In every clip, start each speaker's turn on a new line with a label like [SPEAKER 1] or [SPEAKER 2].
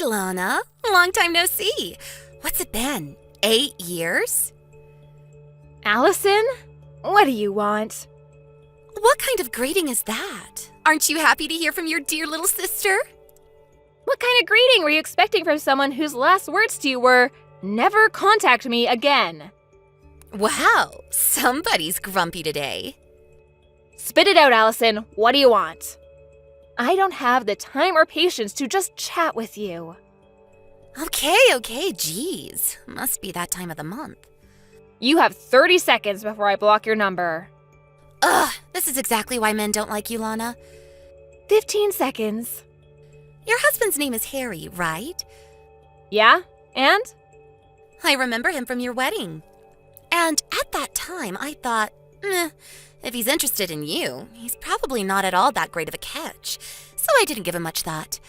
[SPEAKER 1] Hi, Lana. Long time no see. What's it been? 8 years?
[SPEAKER 2] Allison? What do you want?
[SPEAKER 1] What kind of greeting is that? Aren't you happy to hear from your dear little sister?
[SPEAKER 2] What kind of greeting were you expecting from someone whose last words to you were, "Never contact me again"?
[SPEAKER 1] Wow, somebody's grumpy today.
[SPEAKER 2] Spit it out, Allison. What do you want? I don't have the time or patience to just chat with you.
[SPEAKER 1] Okay, geez. Must be that time of the month.
[SPEAKER 2] You have 30 seconds before I block your number.
[SPEAKER 1] Ugh, this is exactly why men don't like you, Lana.
[SPEAKER 2] 15 seconds.
[SPEAKER 1] Your husband's name is Harry, right?
[SPEAKER 2] Yeah? And?
[SPEAKER 1] I remember him from your wedding. And at that time, I thought, if he's interested in you, he's probably not at all that great of a catch. So I didn't give him much thought.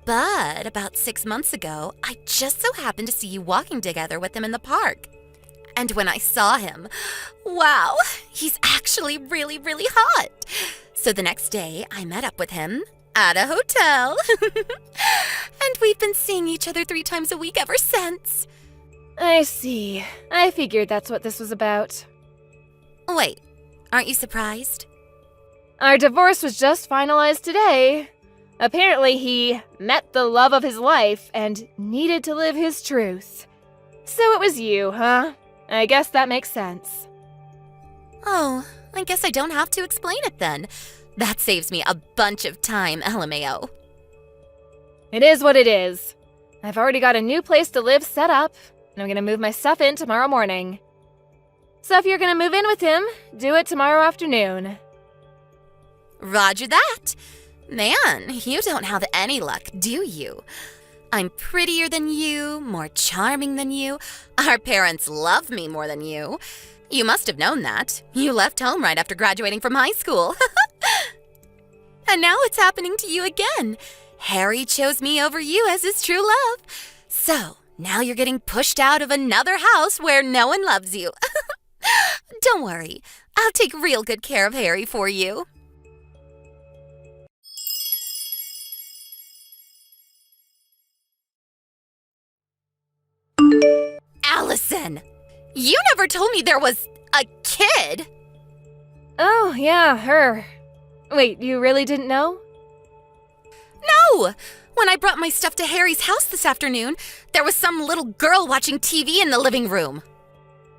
[SPEAKER 1] But about 6 months ago, I just so happened to see you walking together with him in the park. And when I saw him, wow, he's actually really, really hot. So the next day, I met up with him at a hotel. And we've been seeing each other 3 times a week ever since.
[SPEAKER 2] I see. I figured that's what this was about.
[SPEAKER 1] Wait, aren't you surprised?
[SPEAKER 2] Our divorce was just finalized today. Apparently, he met the love of his life and needed to live his truth. So it was you, huh? I guess that makes sense.
[SPEAKER 1] Oh, I guess I don't have to explain it then. That saves me a bunch of time, LMAO.
[SPEAKER 2] It is what it is. I've already got a new place to live set up, and I'm gonna move my stuff in tomorrow morning. So if you're gonna move in with him, do it tomorrow afternoon.
[SPEAKER 1] Roger that. Man, you don't have any luck, do you? I'm prettier than you, more charming than you. Our parents love me more than you. You must have known that. You left home right after graduating from high school. And now it's happening to you again. Harry chose me over you as his true love. So, now you're getting pushed out of another house where no one loves you. Don't worry, I'll take real good care of Harry for you. Allison, you never told me there was a kid.
[SPEAKER 2] Oh, yeah, her. Wait, you really didn't know?
[SPEAKER 1] No! When I brought my stuff to Harry's house this afternoon, there was some little girl watching TV in the living room.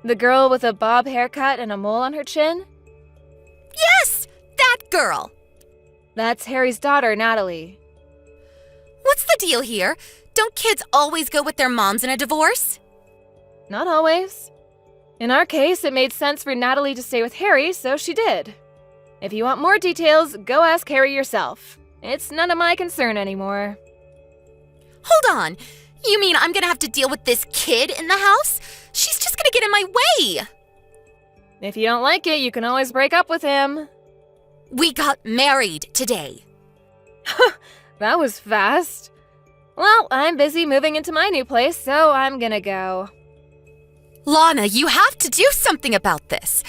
[SPEAKER 2] The girl with a bob haircut and a mole on her chin?
[SPEAKER 1] Yes, that girl.
[SPEAKER 2] That's Harry's daughter, Natalie.
[SPEAKER 1] What's the deal here? Don't kids always go with their moms in a divorce?
[SPEAKER 2] Not always. In our case, it made sense for Natalie to stay with Harry, so she did. If you want more details, go ask Harry yourself. It's none of my concern anymore.
[SPEAKER 1] Hold on. You mean I'm gonna have to deal with this kid in the house? She's just gonna get in my way.
[SPEAKER 2] If you don't like it, you can always break up with him.
[SPEAKER 1] We got married today.
[SPEAKER 2] That was fast. Well, I'm busy moving into my new place, so I'm gonna go.
[SPEAKER 1] Lana, you have to do something about this.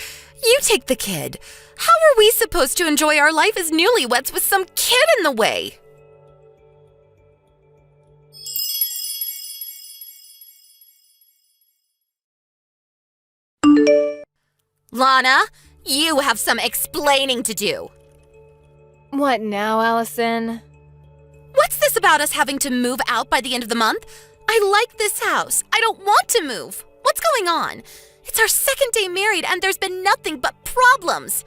[SPEAKER 1] You take the kid. How are we supposed to enjoy our life as newlyweds with some kid in the way? Lana, you have some explaining to do.
[SPEAKER 2] What now, Allison?
[SPEAKER 1] What's this about us having to move out by the end of the month? I like this house. I don't want to move. What's going on? It's our second day married and there's been nothing but problems.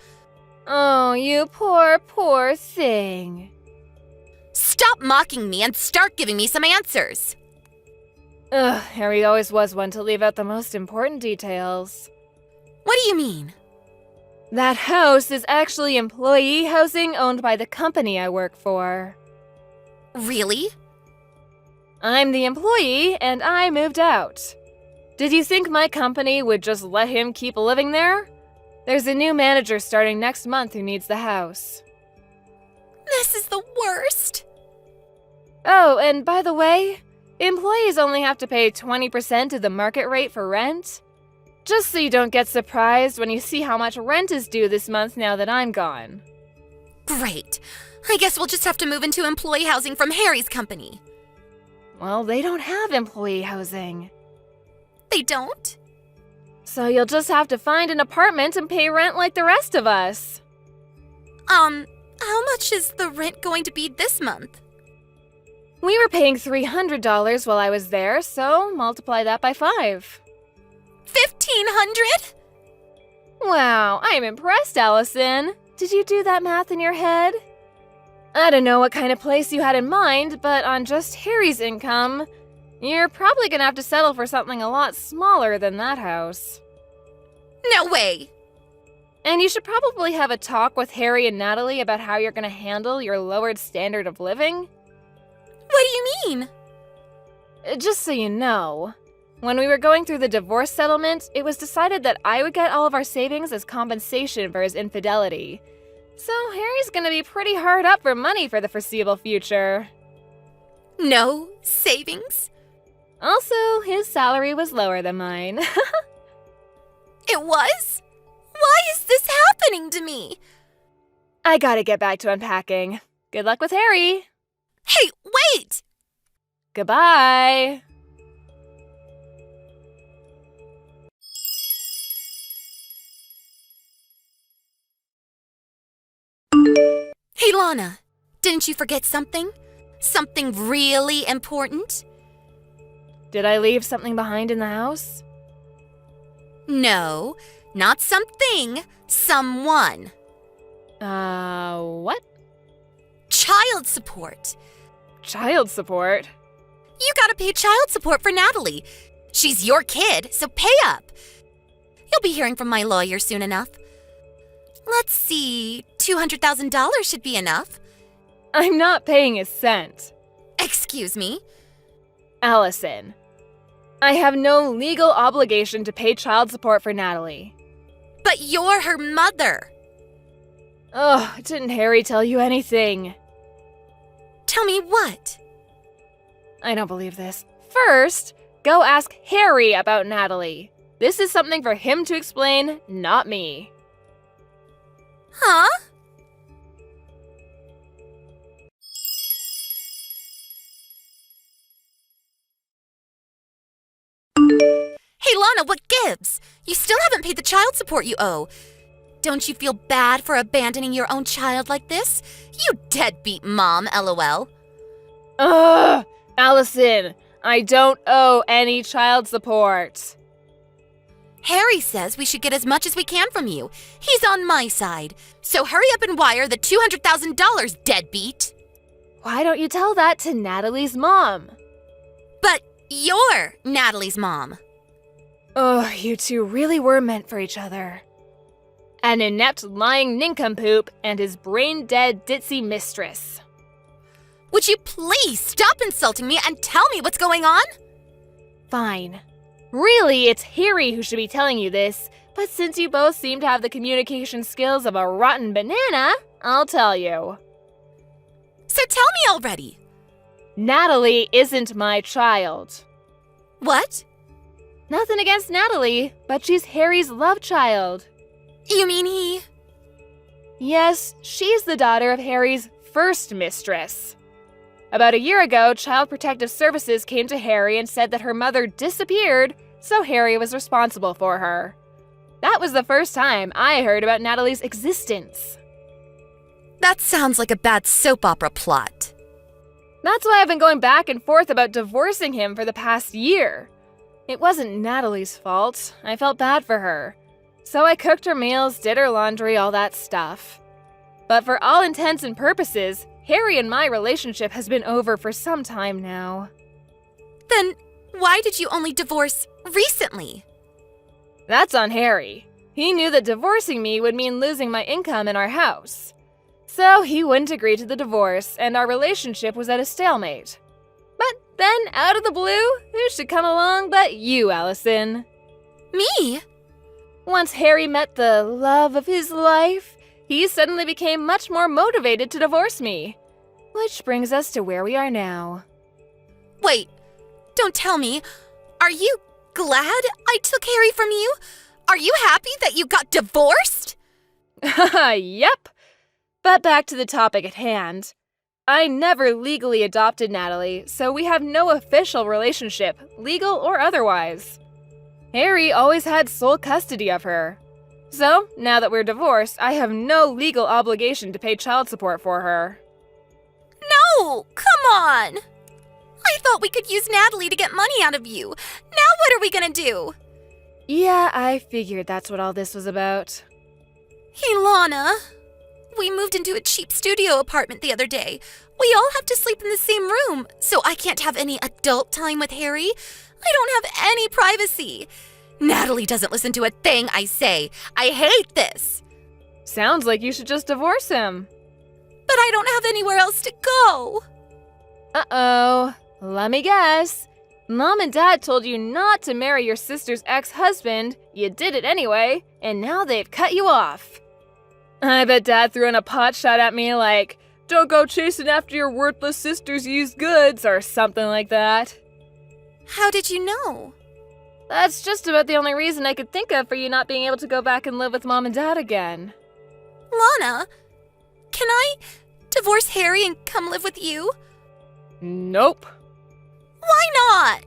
[SPEAKER 2] Oh, you poor, poor thing.
[SPEAKER 1] Stop mocking me and start giving me some answers.
[SPEAKER 2] Ugh, Harry always was one to leave out the most important details.
[SPEAKER 1] What do you mean?
[SPEAKER 2] That house is actually employee housing owned by the company I work for.
[SPEAKER 1] Really?
[SPEAKER 2] I'm the employee, and I moved out. Did you think my company would just let him keep living there? There's a new manager starting next month who needs the house.
[SPEAKER 1] This is the worst.
[SPEAKER 2] Oh, and by the way, employees only have to pay 20% of the market rate for rent. Just so you don't get surprised when you see how much rent is due this month now that I'm gone.
[SPEAKER 1] Great. I guess we'll just have to move into employee housing from Harry's company.
[SPEAKER 2] Well, they don't have employee housing.
[SPEAKER 1] They don't?
[SPEAKER 2] So you'll just have to find an apartment and pay rent like the rest of us.
[SPEAKER 1] How much is the rent going to be this month?
[SPEAKER 2] We were paying $300 while I was there, so multiply that by 5.
[SPEAKER 1] 1,500?
[SPEAKER 2] Wow, I'm impressed, Allison. Did you do that math in your head? I don't know what kind of place you had in mind, but on just Harry's income, you're probably gonna have to settle for something a lot smaller than that house.
[SPEAKER 1] No way!
[SPEAKER 2] And you should probably have a talk with Harry and Natalie about how you're gonna handle your lowered standard of living.
[SPEAKER 1] What do you mean?
[SPEAKER 2] Just so you know, when we were going through the divorce settlement, it was decided that I would get all of our savings as compensation for his infidelity. So Harry's gonna be pretty hard up for money for the foreseeable future.
[SPEAKER 1] No savings?
[SPEAKER 2] Also, his salary was lower than mine.
[SPEAKER 1] It was? Why is this happening to me?
[SPEAKER 2] I gotta get back to unpacking. Good luck with Harry.
[SPEAKER 1] Hey, wait!
[SPEAKER 2] Goodbye.
[SPEAKER 1] Hey, Lana, didn't you forget something? Something really important?
[SPEAKER 2] Did I leave something behind in the house?
[SPEAKER 1] No, not something, someone.
[SPEAKER 2] What?
[SPEAKER 1] Child support.
[SPEAKER 2] Child support?
[SPEAKER 1] You gotta pay child support for Natalie. She's your kid, so pay up. You'll be hearing from my lawyer soon enough. Let's see, $200,000 should be enough.
[SPEAKER 2] I'm not paying a cent.
[SPEAKER 1] Excuse me?
[SPEAKER 2] Allison, I have no legal obligation to pay child support for Natalie.
[SPEAKER 1] But you're her mother.
[SPEAKER 2] Ugh, didn't Harry tell you anything?
[SPEAKER 1] Tell me what?
[SPEAKER 2] I don't believe this. First, go ask Harry about Natalie. This is something for him to explain, not me.
[SPEAKER 1] Huh? Hey, Lana, what gives? You still haven't paid the child support you owe. Don't you feel bad for abandoning your own child like this? You deadbeat mom, LOL.
[SPEAKER 2] Ugh! Allison, I don't owe any child support.
[SPEAKER 1] Harry says we should get as much as we can from you. He's on my side. So hurry up and wire the $200,000, deadbeat.
[SPEAKER 2] Why don't you tell that to Natalie's mom?
[SPEAKER 1] But you're Natalie's mom.
[SPEAKER 2] Oh, you two really were meant for each other. An inept lying nincompoop and his brain-dead ditzy mistress.
[SPEAKER 1] Would you please stop insulting me and tell me what's going on?
[SPEAKER 2] Fine. Really, it's Harry who should be telling you this, but since you both seem to have the communication skills of a rotten banana, I'll tell you.
[SPEAKER 1] So tell me already.
[SPEAKER 2] Natalie isn't my child.
[SPEAKER 1] What?
[SPEAKER 2] Nothing against Natalie, but she's Harry's love child.
[SPEAKER 1] You mean he?
[SPEAKER 2] Yes, she's the daughter of Harry's first mistress. About a year ago, Child Protective Services came to Harry and said that her mother disappeared, so Harry was responsible for her. That was the first time I heard about Natalie's existence.
[SPEAKER 1] That sounds like a bad soap opera plot.
[SPEAKER 2] That's why I've been going back and forth about divorcing him for the past year. It wasn't Natalie's fault. I felt bad for her. So I cooked her meals, did her laundry, all that stuff. But for all intents and purposes, Harry and my relationship has been over for some time now.
[SPEAKER 1] Then why did you only divorce recently?
[SPEAKER 2] That's on Harry. He knew that divorcing me would mean losing my income in our house. So he wouldn't agree to the divorce, and our relationship was at a stalemate. But then, out of the blue, who should come along but you, Allison?
[SPEAKER 1] Me?
[SPEAKER 2] Once Harry met the love of his life, he suddenly became much more motivated to divorce me. Which brings us to where we are now.
[SPEAKER 1] Wait, don't tell me. Are you glad I took Harry from you? Are you happy that you got divorced?
[SPEAKER 2] Yep. But back to the topic at hand. I never legally adopted Natalie, so we have no official relationship, legal or otherwise. Harry always had sole custody of her. So, now that we're divorced, I have no legal obligation to pay child support for her.
[SPEAKER 1] No, come on! I thought we could use Natalie to get money out of you. Now what are we gonna do?
[SPEAKER 2] Yeah, I figured that's what all this was about.
[SPEAKER 1] Hey, Lana. We moved into a cheap studio apartment the other day. We all have to sleep in the same room, so I can't have any adult time with Harry. I don't have any privacy. Natalie doesn't listen to a thing I say. I hate this.
[SPEAKER 2] Sounds like you should just divorce him.
[SPEAKER 1] But I don't have anywhere else to go.
[SPEAKER 2] Uh-oh. Let me guess. Mom and Dad told you not to marry your sister's ex-husband. You did it anyway, and now they've cut you off. I bet Dad threw in a pot shot at me like, "Don't go chasing after your worthless sister's used goods," or something like that.
[SPEAKER 1] How did you know?
[SPEAKER 2] That's just about the only reason I could think of for you not being able to go back and live with Mom and Dad again.
[SPEAKER 1] Lana, can I divorce Harry and come live with you?
[SPEAKER 2] Nope.
[SPEAKER 1] Why not?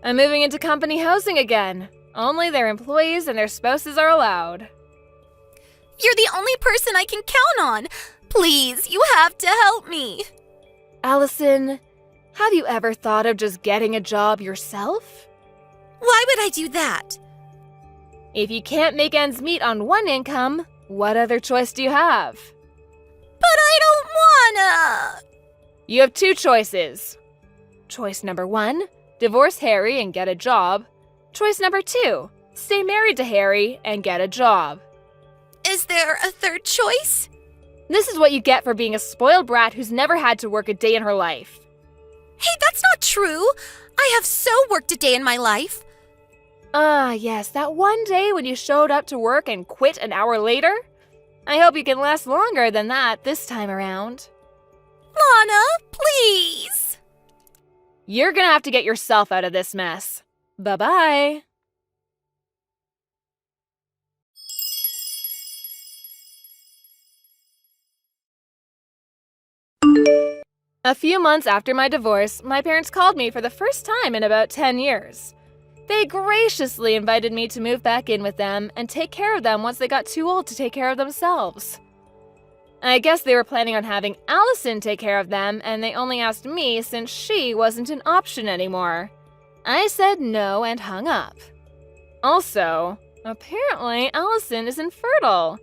[SPEAKER 2] I'm moving into company housing again. Only their employees and their spouses are allowed.
[SPEAKER 1] You're the only person I can count on. Please, you have to help me.
[SPEAKER 2] Allison, have you ever thought of just getting a job yourself?
[SPEAKER 1] Why would I do that?
[SPEAKER 2] If you can't make ends meet on one income, what other choice do you have?
[SPEAKER 1] But I don't wanna.
[SPEAKER 2] You have two choices. Choice number 1, divorce Harry and get a job. Choice number 2, stay married to Harry and get a job.
[SPEAKER 1] Is there a third choice?
[SPEAKER 2] This is what you get for being a spoiled brat who's never had to work a day in her life.
[SPEAKER 1] Hey, that's not true. I have so worked a day in my life.
[SPEAKER 2] Ah, yes, that one day when you showed up to work and quit an hour later? I hope you can last longer than that this time around.
[SPEAKER 1] Lana, please.
[SPEAKER 2] You're gonna have to get yourself out of this mess. Bye-bye. A few months after my divorce, my parents called me for the first time in about 10 years. They graciously invited me to move back in with them and take care of them once they got too old to take care of themselves. I guess they were planning on having Allison take care of them, and they only asked me since she wasn't an option anymore. I said no and hung up. Also, apparently Allison is infertile.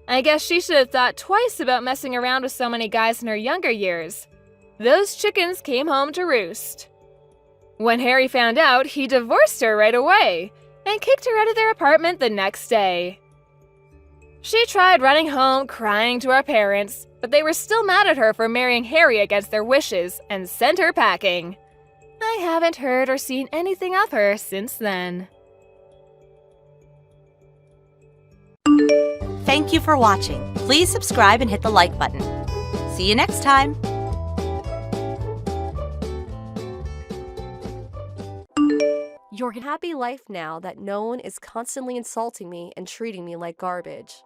[SPEAKER 2] I guess she should have thought twice about messing around with so many guys in her younger years. Those chickens came home to roost. When Harry found out, he divorced her right away and kicked her out of their apartment the next day. She tried running home crying to our parents, but they were still mad at her for marrying Harry against their wishes and sent her packing. I haven't heard or seen anything of her since then.
[SPEAKER 3] Thank you for watching. Please subscribe and hit the like button. See you next time.
[SPEAKER 4] Your happy life now that no one is constantly insulting me and treating me like garbage.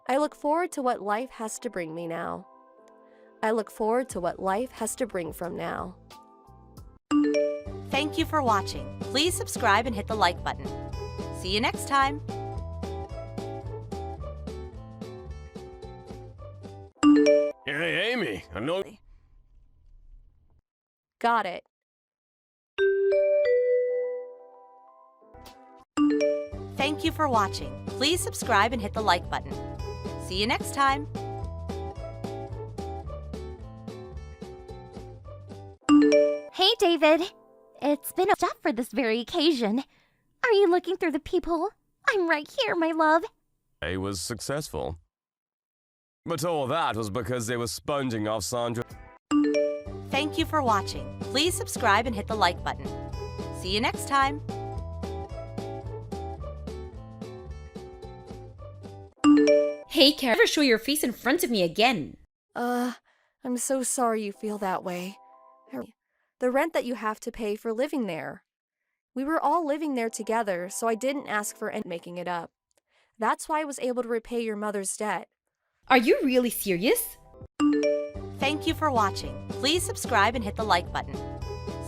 [SPEAKER 4] I look forward to what life has to bring me now. I look forward to what life has to bring from now.
[SPEAKER 3] Thank you for watching. Please subscribe and hit the like button. See you next time.
[SPEAKER 5] Hey, Amy, I know.
[SPEAKER 4] Got it.
[SPEAKER 3] Thank you for watching. Please subscribe and hit the like button. See you next time.
[SPEAKER 6] Hey, David. It's been a job for this very occasion. Are you looking through the peephole? I'm right here, my love.
[SPEAKER 5] I was successful. But all that was because they were sponging off Sandra.
[SPEAKER 3] Thank you for watching. Please subscribe and hit the like button. See you next time.
[SPEAKER 7] Hey, Kara, never show your face in front of me again.
[SPEAKER 4] I'm so sorry you feel that way. The rent that you have to pay for living there. We were all living there together, so I didn't ask for any making it up. That's why I was able to repay your mother's debt.
[SPEAKER 7] Are you really serious?
[SPEAKER 3] Thank you for watching. Please subscribe and hit the like button.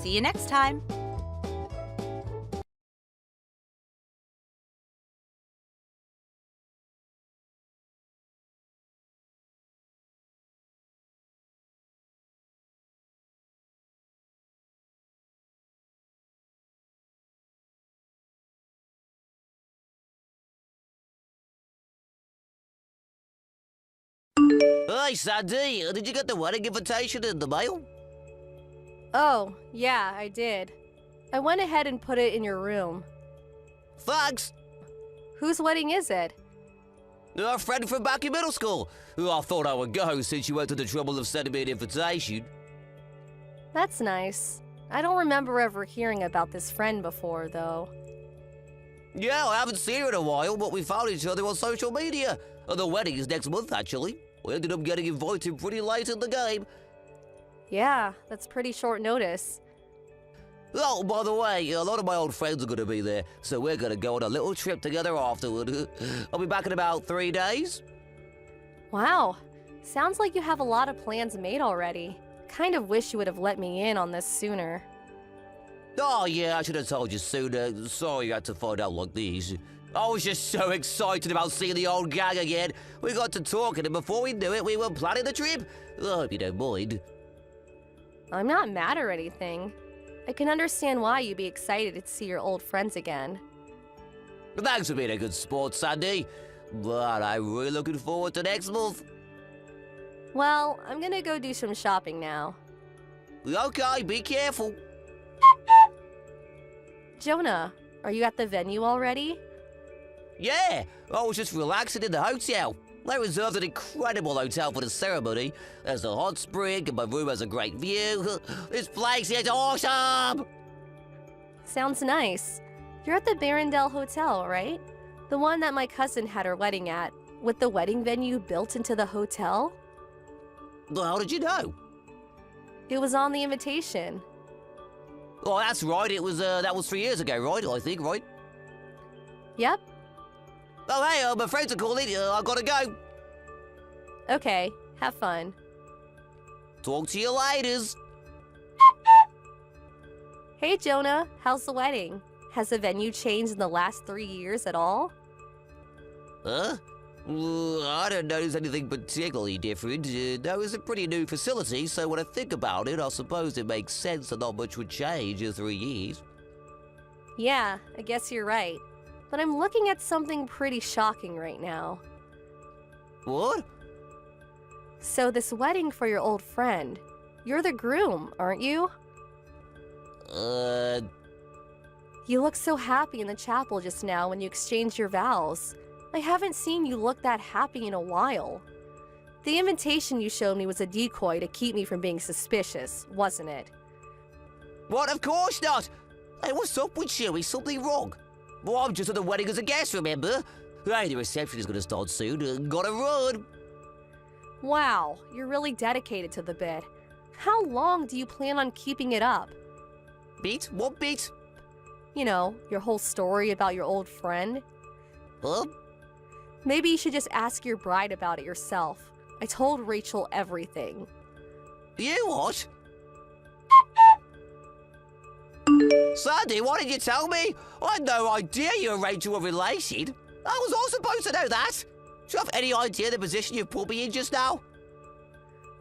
[SPEAKER 3] See you next time.
[SPEAKER 8] Hey, Sandy, did you get the wedding invitation in the mail?
[SPEAKER 4] Oh, yeah, I did. I went ahead and put it in your room.
[SPEAKER 8] Thanks.
[SPEAKER 4] Whose wedding is it?
[SPEAKER 8] A friend from back in middle school, who I thought I would go since you went to the trouble of sending me an invitation.
[SPEAKER 4] That's nice. I don't remember ever hearing about this friend before, though.
[SPEAKER 8] Yeah, I haven't seen her in a while, but we found each other on social media. The wedding is next month, actually. We ended up getting invited pretty late in the game.
[SPEAKER 4] Yeah, that's pretty short notice.
[SPEAKER 8] Oh, by the way, a lot of my old friends are going to be there, so we're going to go on a little trip together afterward. I'll be back in about 3 days.
[SPEAKER 4] Wow, sounds like you have a lot of plans made already. Kind of wish you would have let me in on this sooner.
[SPEAKER 8] Oh, yeah, I should have told you sooner. Sorry you had to find out like this. I was just so excited about seeing the old gang again. We got to talking, and before we knew it, we were planning the trip. I hope you don't mind.
[SPEAKER 4] I'm not mad or anything. I can understand why you'd be excited to see your old friends again.
[SPEAKER 8] Thanks for being a good sport, Sandy. But I'm really looking forward to next month.
[SPEAKER 4] Well, I'm gonna go do some shopping now.
[SPEAKER 8] Okay, be careful.
[SPEAKER 4] Jonah, are you at the venue already?
[SPEAKER 8] Yeah, I was just relaxing in the hotel. They reserved an incredible hotel for the ceremony. There's a hot spring, and my room has a great view. This place is awesome!
[SPEAKER 4] Sounds nice. You're at the Barrendale Hotel, right? The one that my cousin had her wedding at, with the wedding venue built into the hotel?
[SPEAKER 8] Well, how did you know?
[SPEAKER 4] It was on the invitation.
[SPEAKER 8] Oh, that's right. It was that was 3 years ago, right? I think, right?
[SPEAKER 4] Yep.
[SPEAKER 8] Oh, hey, my friends are calling. I gotta go.
[SPEAKER 4] Okay, have fun.
[SPEAKER 8] Talk to you later.
[SPEAKER 4] Hey Jonah, how's the wedding? Has the venue changed in the last 3 years at all?
[SPEAKER 8] Huh? I don't notice anything particularly different. That was a pretty new facility, so when I think about it, I suppose it makes sense that not much would change in 3 years.
[SPEAKER 4] Yeah, I guess you're right. But I'm looking at something pretty shocking right now.
[SPEAKER 8] What?
[SPEAKER 4] So this wedding for your old friend, you're the groom, aren't you? You looked so happy in the chapel just now when you exchanged your vows. I haven't seen you look that happy in a while. The invitation you showed me was a decoy to keep me from being suspicious, wasn't it?
[SPEAKER 8] What? Of course not! Hey, what's up with you? Is something wrong? Well, I'm just at the wedding as a guest, remember? Hey, the reception is gonna start soon. Gotta run!
[SPEAKER 4] Wow, you're really dedicated to the bit. How long do you plan on keeping it up?
[SPEAKER 8] Bit? What bit?
[SPEAKER 4] You know, your whole story about your old friend.
[SPEAKER 8] Huh?
[SPEAKER 4] Maybe you should just ask your bride about it yourself. I told Rachel everything.
[SPEAKER 8] You what? Sandy, why didn't you tell me? I had no idea you and Rachel were related. I was all supposed to know that. Do you have any idea the position you put me in just now?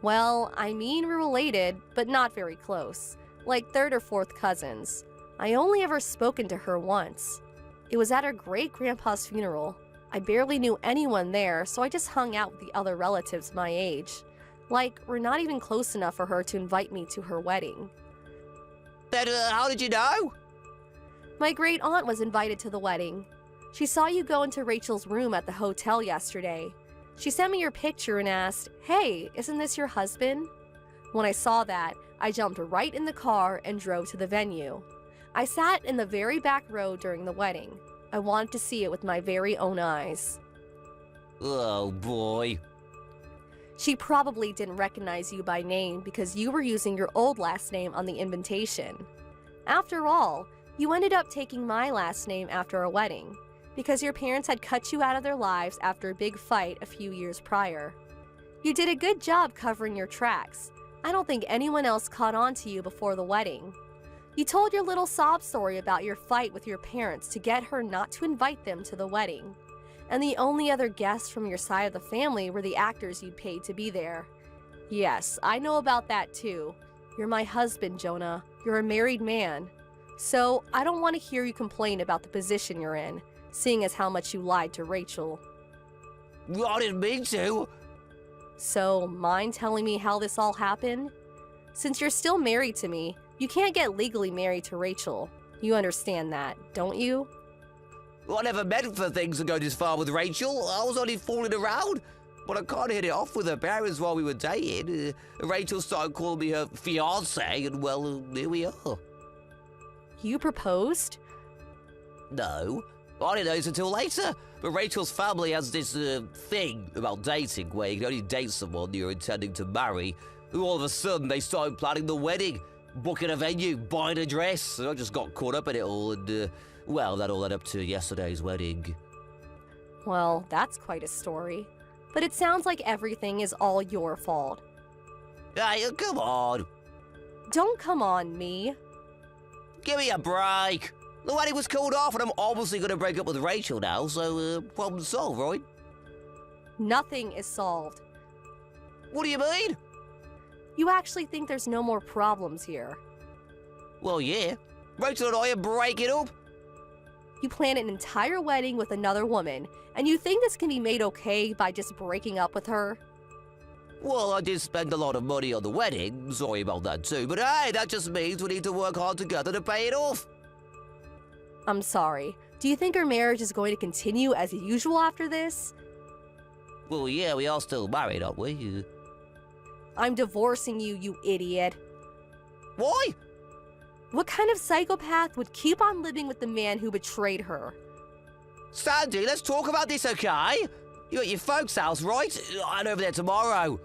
[SPEAKER 4] Well, I mean we're related, but not very close. Like third or fourth cousins. I only ever spoken to her once. It was at her great-grandpa's funeral. I barely knew anyone there, so I just hung out with the other relatives my age. Like, we're not even close enough for her to invite me to her wedding.
[SPEAKER 8] Then how did you know?
[SPEAKER 4] My great-aunt was invited to the wedding. She saw you go into Rachel's room at the hotel yesterday. She sent me your picture and asked, "Hey, isn't this your husband?" When I saw that, I jumped right in the car and drove to the venue. I sat in the very back row during the wedding. I wanted to see it with my very own eyes.
[SPEAKER 8] Oh, boy.
[SPEAKER 4] She probably didn't recognize you by name because you were using your old last name on the invitation. After all, you ended up taking my last name after a wedding because your parents had cut you out of their lives after a big fight a few years prior. You did a good job covering your tracks, I don't think anyone else caught on to you before the wedding. You told your little sob story about your fight with your parents to get her not to invite them to the wedding. And the only other guests from your side of the family were the actors you'd paid to be there. Yes, I know about that too. You're my husband, Jonah. You're a married man. So I don't want to hear you complain about the position you're in, seeing as how much you lied to Rachel.
[SPEAKER 8] I didn't mean to.
[SPEAKER 4] So, mind telling me how this all happened? Since you're still married to me, you can't get legally married to Rachel. You understand that, don't you?
[SPEAKER 8] I never meant for things to go this far with Rachel. I was only fooling around. But I can't hit it off with her parents while we were dating. Rachel started calling me her fiancé, and well, here we are.
[SPEAKER 4] You proposed?
[SPEAKER 8] No, I didn't know this until later. But Rachel's family has this thing about dating where you can only date someone you're intending to marry. And all of a sudden, they started planning the wedding, booking a venue, buying a dress. So I just got caught up in it all, and well, that all led up to yesterday's wedding.
[SPEAKER 4] Well, that's quite a story. But it sounds like everything is all your fault.
[SPEAKER 8] Hey, come on.
[SPEAKER 4] Don't come on me.
[SPEAKER 8] Give me a break. The wedding was called off, and I'm obviously going to break up with Rachel now, so problem solved, right?
[SPEAKER 4] Nothing is solved.
[SPEAKER 8] What do you mean?
[SPEAKER 4] You actually think there's no more problems here.
[SPEAKER 8] Well, yeah. Rachel and I are breaking up.
[SPEAKER 4] You plan an entire wedding with another woman, and you think this can be made okay by just breaking up with her?
[SPEAKER 8] Well, I did spend a lot of money on the wedding, sorry about that too, but hey, that just means we need to work hard together to pay it off.
[SPEAKER 4] I'm sorry. Do you think our marriage is going to continue as usual after this?
[SPEAKER 8] Well, yeah, we are still married, aren't we?
[SPEAKER 4] I'm divorcing you, you idiot.
[SPEAKER 8] Why?
[SPEAKER 4] What kind of psychopath would keep on living with the man who betrayed her?
[SPEAKER 8] Sandy, let's talk about this, okay? You're at your folks' house, right? I'm over there tomorrow.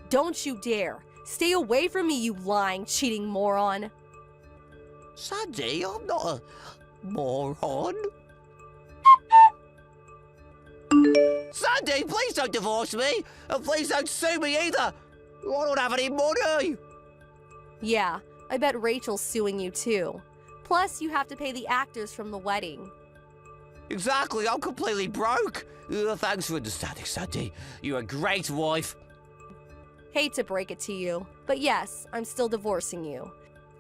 [SPEAKER 4] Don't you dare. Stay away from me, you lying, cheating moron.
[SPEAKER 8] Sandy, I'm not a moron. Sandy, please don't divorce me. And please don't sue me either. I don't have any money.
[SPEAKER 4] Yeah, I bet Rachel's suing you too. Plus, you have to pay the actors from the wedding.
[SPEAKER 8] Exactly, I'm completely broke. Thanks for understanding, Sandy. You're a great wife.
[SPEAKER 4] Hate to break it to you, but yes, I'm still divorcing you.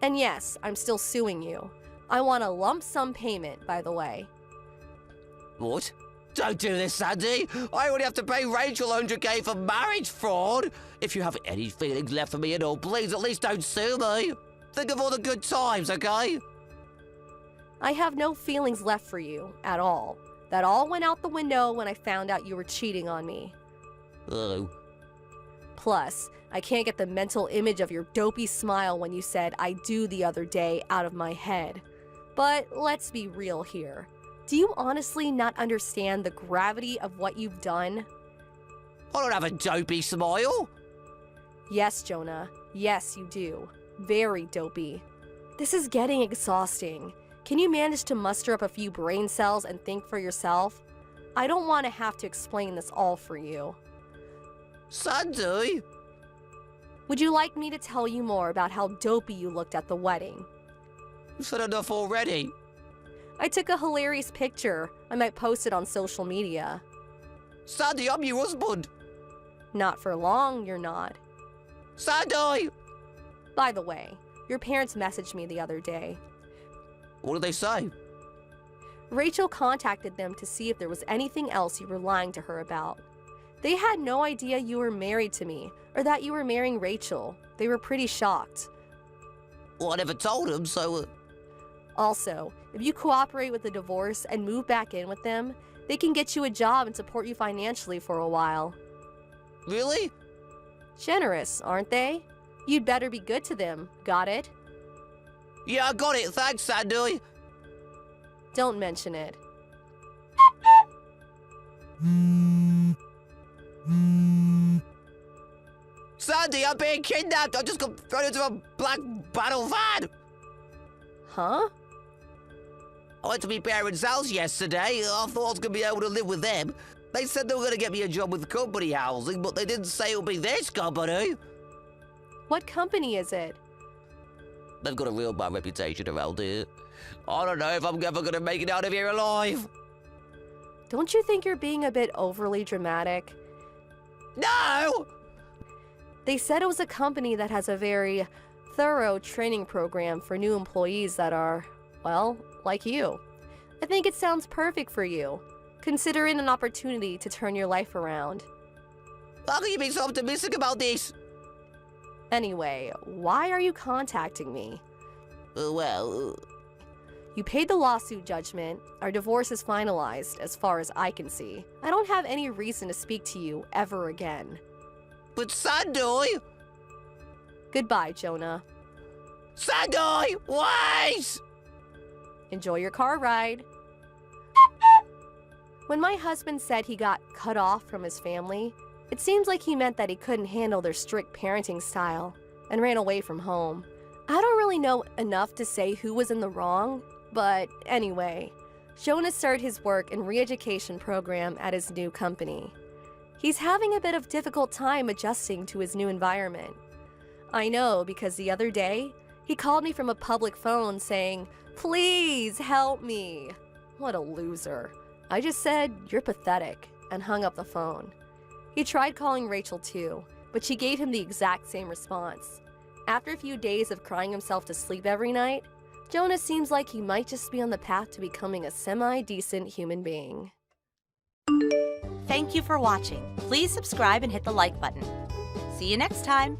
[SPEAKER 4] And yes, I'm still suing you. I want a lump sum payment, by the way.
[SPEAKER 8] What? Don't do this, Sandy. I already have to pay Rachel $100K for marriage fraud. If you have any feelings left for me at all, please at least don't sue me. Think of all the good times, okay?
[SPEAKER 4] I have no feelings left for you, at all. That all went out the window when I found out you were cheating on me.
[SPEAKER 8] Oh.
[SPEAKER 4] Plus, I can't get the mental image of your dopey smile when you said "I do" the other day out of my head. But let's be real here. Do you honestly not understand the gravity of what you've done?
[SPEAKER 8] I don't have a dopey smile.
[SPEAKER 4] Yes, Jonah. Yes, you do. Very dopey. This is getting exhausting. Can you manage to muster up a few brain cells and think for yourself? I don't want to have to explain this all for you.
[SPEAKER 8] Sandy?
[SPEAKER 4] Would you like me to tell you more about how dopey you looked at the wedding?
[SPEAKER 8] You said enough already.
[SPEAKER 4] I took a hilarious picture. I might post it on social media.
[SPEAKER 8] Sandy, I'm your husband.
[SPEAKER 4] Not for long, you're not.
[SPEAKER 8] Sandy!
[SPEAKER 4] By the way, your parents messaged me the other day.
[SPEAKER 8] What did they say?
[SPEAKER 4] Rachel contacted them to see if there was anything else you were lying to her about. They had no idea you were married to me, or that you were marrying Rachel. They were pretty shocked.
[SPEAKER 8] Well, I never told them, so...
[SPEAKER 4] Also, if you cooperate with the divorce and move back in with them, they can get you a job and support you financially for a while.
[SPEAKER 8] Really?
[SPEAKER 4] Generous, aren't they? You'd better be good to them, got it?
[SPEAKER 8] Yeah, I got it. Thanks, Sandy.
[SPEAKER 4] Don't mention it.
[SPEAKER 8] Sandy, I'm being kidnapped. I just got thrown into a black battle van.
[SPEAKER 4] Huh?
[SPEAKER 8] I went to my parents' house yesterday. I thought I was going to be able to live with them. They said they were going to get me a job with company housing, but they didn't say it would be this company.
[SPEAKER 4] What company is it?
[SPEAKER 8] They've got a real bad reputation around here. I don't know if I'm ever gonna make it out of here alive.
[SPEAKER 4] Don't you think you're being a bit overly dramatic?
[SPEAKER 8] No!
[SPEAKER 4] They said it was a company that has a very thorough training program for new employees that are, well, like you. I think it sounds perfect for you. Consider it an opportunity to turn your life around.
[SPEAKER 8] How can you be so optimistic about this?
[SPEAKER 4] Anyway, why are you contacting me?
[SPEAKER 8] Well,
[SPEAKER 4] You paid the lawsuit judgment. Our divorce is finalized, as far as I can see. I don't have any reason to speak to you ever again.
[SPEAKER 8] but Sandoy!
[SPEAKER 4] Goodbye, Jonah.
[SPEAKER 8] Sandoy! Wait!
[SPEAKER 4] Enjoy your car ride. When my husband said he got cut off from his family, it seems like he meant that he couldn't handle their strict parenting style and ran away from home. I don't really know enough to say who was in the wrong, but anyway, Jonah started his work and re-education program at his new company. He's having a bit of difficult time adjusting to his new environment. I know because the other day, he called me from a public phone saying, "Please help me." What a loser. I just said, "You're pathetic," and hung up the phone. He tried calling Rachel too, but she gave him the exact same response. After a few days of crying himself to sleep every night, Jonah seems like he might just be on the path to becoming a semi-decent human being.
[SPEAKER 3] Thank you for watching. Please subscribe and hit the like button. See you next time.